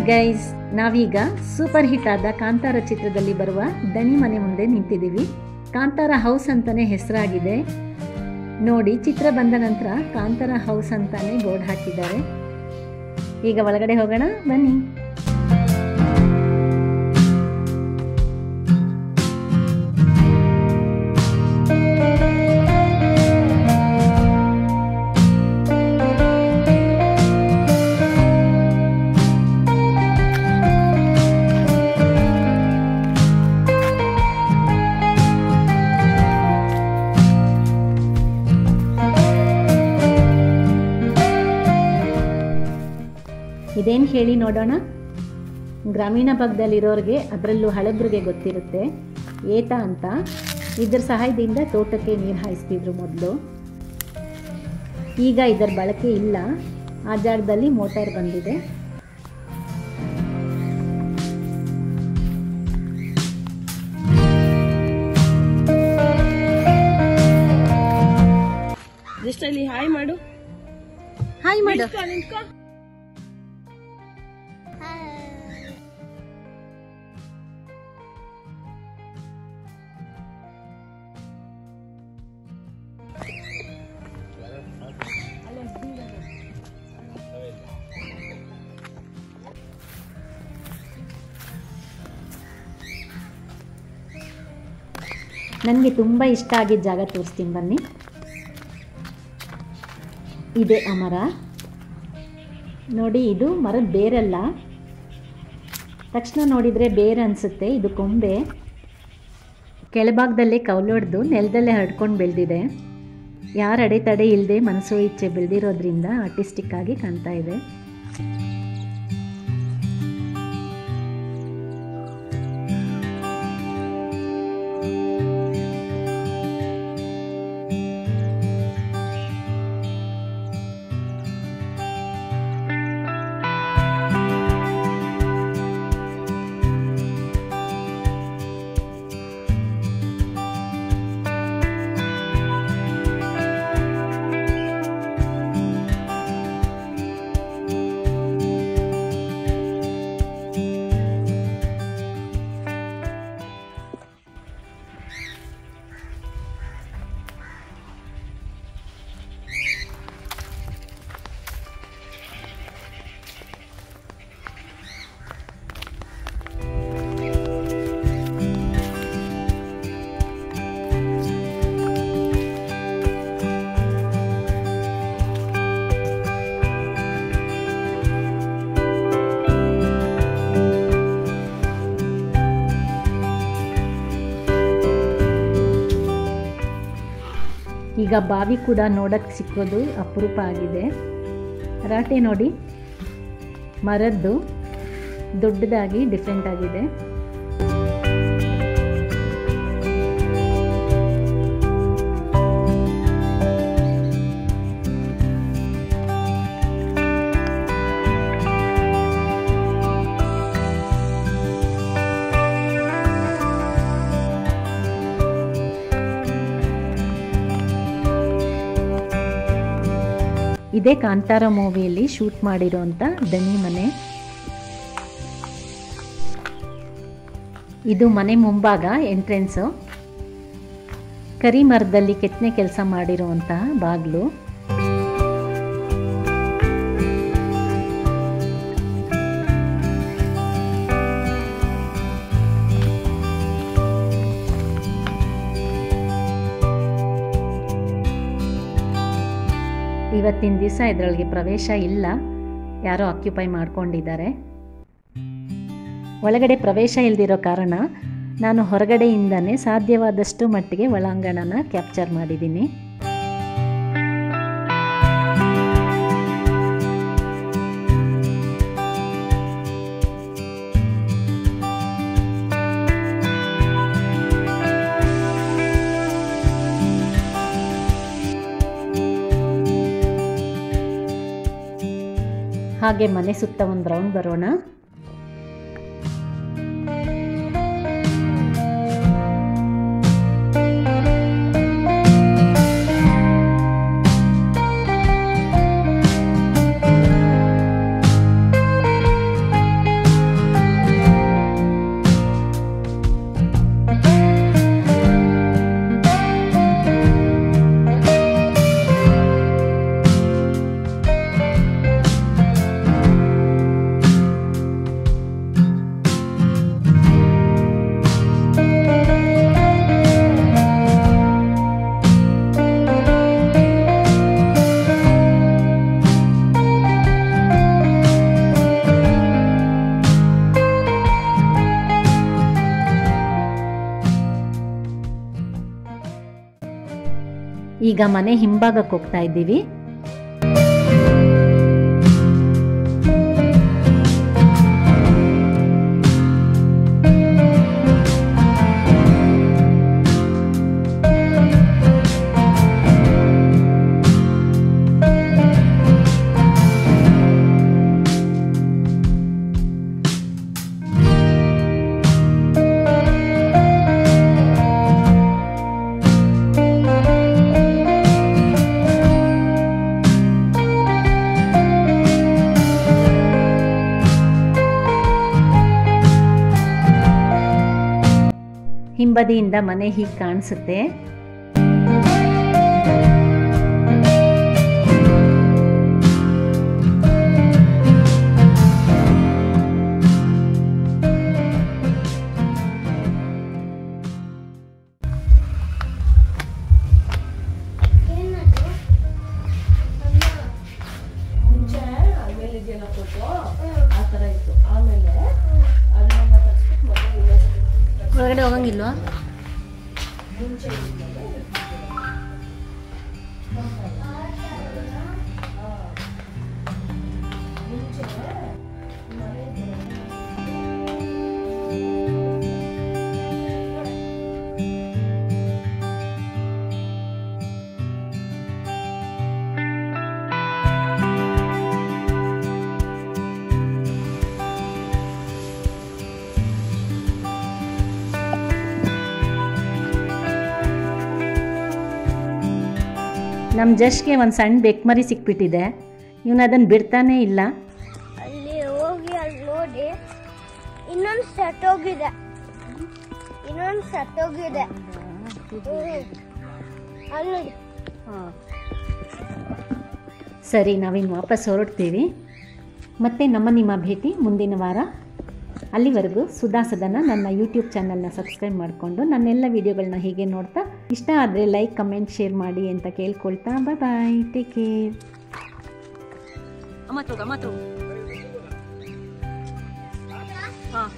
Guys, ನಾವೀಗ super hit ಆದ ಕಾಂತಾರ ಚಿತ್ರದಲ್ಲಿ ಬರುವ ದನಿ ಮನೆ ಮುಂದೆ ನಿಂತಿದ್ದೀವಿ. ಕಾಂತಾರ ಹೌಸ್ ಅಂತಾನೆ ಹೆಸರಾಗಿದೆ ನೋಡಿ. ಚಿತ್ರ ಬಂದ ನಂತರ ಕಾಂತಾರ ಹೌಸ್ ಅಂತಾನೆ ಬೋರ್ಡ್ ಹಾಕಿದ್ದಾರೆ. ಈಗ ಒಳಗಡೆ ಹೋಗೋಣ ಬನ್ನಿ. ಇದೇನು ಹೇಳಿ ನೋಡೋಣ. ಗ್ರಾಮೀಣ ಭಾಗದಲ್ಲಿರೋರಿಗೆ, ಅದರಲ್ಲೂ ಹಳಬ್ರಿಗೆ ಗೊತ್ತಿರುತ್ತೆ, ಏತ ಅಂತ. ಇದರ ಸಹಾಯದಿಂದ ತೋಟಕ್ಕೆ ನೀರು ಹಾಯಿಸ್ತಿದ್ರು ಮೊದಲು. ಈಗ ಇದರ ಬಳಕೆ ಇಲ್ಲ. ಆ ಜಾಗದಲ್ಲಿ ಮೋಟಾರ್ ಬಂದಿದೆ. ಹಾಯ್ ಮಾಡು, ಹಾಯ್ ಮಾಡು. ನನಗೆ ತುಂಬ ಇಷ್ಟ ಆಗಿದ್ದ ಜಾಗ ತೋರಿಸ್ತೀನಿ ಬನ್ನಿ. ಇದೆ ಆ ಮರ ನೋಡಿ. ಇದು ಮರದ ಬೇರಲ್ಲ, ತಕ್ಷಣ ನೋಡಿದರೆ ಬೇರೆ ಅನಿಸುತ್ತೆ. ಇದು ಕೊಂಬೆ. ಕೆಳಭಾಗದಲ್ಲೇ ಕೌಲೊಡೆದು ನೆಲದಲ್ಲೇ ಹರಡ್ಕೊಂಡು ಬೆಳೆದಿದೆ. ಯಾರ ಅಡೆತಡೆ ಇಲ್ಲದೆ ಮನಸು ಇಚ್ಛೆ ಬೆಳೆದಿರೋದ್ರಿಂದ ಆರ್ಟಿಸ್ಟಿಕ್ ಆಗಿ ಕಾಣ್ತಾ ಇದೆ. ಈಗ ಬಾವಿ ಕೂಡ ನೋಡೋಕ್ಕೆ ಸಿಕ್ಕೋದು ಅಪರೂಪ ಆಗಿದೆ. ರಾಟೆ ನೋಡಿ, ಮರದ್ದು ದೊಡ್ಡದಾಗಿ ಡಿಫ್ರೆಂಟ್ ಆಗಿದೆ. ಇದೇ ಕಾಂತಾರ ಮೂವಿಯಲ್ಲಿ ಶೂಟ್ ಮಾಡಿರೋಂಥ ದನಿ ಮನೆ. ಇದು ಮನೆ ಮುಂಭಾಗ ಎಂಟ್ರೆನ್ಸು. ಕರಿ ಮರದಲ್ಲಿ ಕೆತ್ತನೆ ಕೆಲಸ ಮಾಡಿರುವಂತಹ ಬಾಗಿಲು. ಇವತ್ತಿನ ದಿವಸ ಇದರೊಳಗೆ ಪ್ರವೇಶ ಇಲ್ಲ, ಯಾರೋ ಆಕ್ಯುಪೈ ಮಾಡ್ಕೊಂಡಿದ್ದಾರೆ. ಒಳಗಡೆ ಪ್ರವೇಶ ಇಲ್ದಿರೋ ಕಾರಣ ನಾನು ಹೊರಗಡೆಯಿಂದನೇ ಸಾಧ್ಯವಾದಷ್ಟು ಮಟ್ಟಿಗೆ ಒಳಾಂಗಣನ ಕ್ಯಾಪ್ಚರ್ ಮಾಡಿದ್ದೀನಿ. ಹಾಗೆ ಮನೆ ಸುತ್ತ ಒಂದು ರೌಂಡ್ ಬರೋಣ. ಈಗ ಮನೆ ಹಿಂಭಾಗಕ್ಕೆ ಹೋಗ್ತಾ ಇದ್ದೀವಿ. ಹಿಂಬದಿಯಿಂದ ಮನೆ ಹೀಗೆ ಕಾಣಿಸುತ್ತೆ. ಮುಂಚೆ ಆಮೇಲೆ ಇದೆಲ್ಲ ಫೋಟೋ ಆ ಥರ ಇತ್ತು. ಆಮೇಲೆ ಅದನ್ನೆಲ್ಲ ತರಿಸ್ಬಿಟ್ಟು ಮದುವೆ ಒಳಗಡೆ ಹೋಗಂಗಿಲ್ವಾ? ಮುಂಚೆ ನಮ್ಮ ಜಶ್ಗೆ ಒಂದು ಸಣ್ಣ ಬೆಕ್ಮರಿ ಸಿಕ್ಬಿಟ್ಟಿದೆ. ಇವನು ಅದನ್ನು ಬಿಡ್ತಾನೇ ಇಲ್ಲ. ಅಲ್ಲಿ ಹೋಗಿ ಅಲ್ಲಿ ನೋಡಿ ಇನ್ನೊಂದು ಸತ್ತೋಗಿದೆ. ಅಲ್ಲಿ ಸರಿ, ನಾವಿನ್ನು ವಾಪಸ್ ಹೊರಡ್ತೀವಿ. ಮತ್ತೆ ನಿಮ್ಮ ಭೇಟಿ ಮುಂದಿನ ವಾರ. ಅಲ್ಲಿವರೆಗೂ ಸುಧಾ ಸದನ ನನ್ನ ಯೂಟ್ಯೂಬ್ ಚಾನಲ್ನ ಸಬ್ಸ್ಕ್ರೈಬ್ ಮಾಡಿಕೊಂಡು ನನ್ನೆಲ್ಲ ವೀಡಿಯೋಗಳನ್ನ ಹೀಗೆ ನೋಡ್ತಾ, ಇಷ್ಟ ಆದರೆ ಲೈಕ್, ಕಮೆಂಟ್, ಶೇರ್ ಮಾಡಿ ಅಂತ ಕೇಳ್ಕೊಳ್ತಾ ಬಾಯ್, ಟೇಕ್ ಕೇರ್. ಅಮ್ಮ ತಗೋ. ಹಾಂ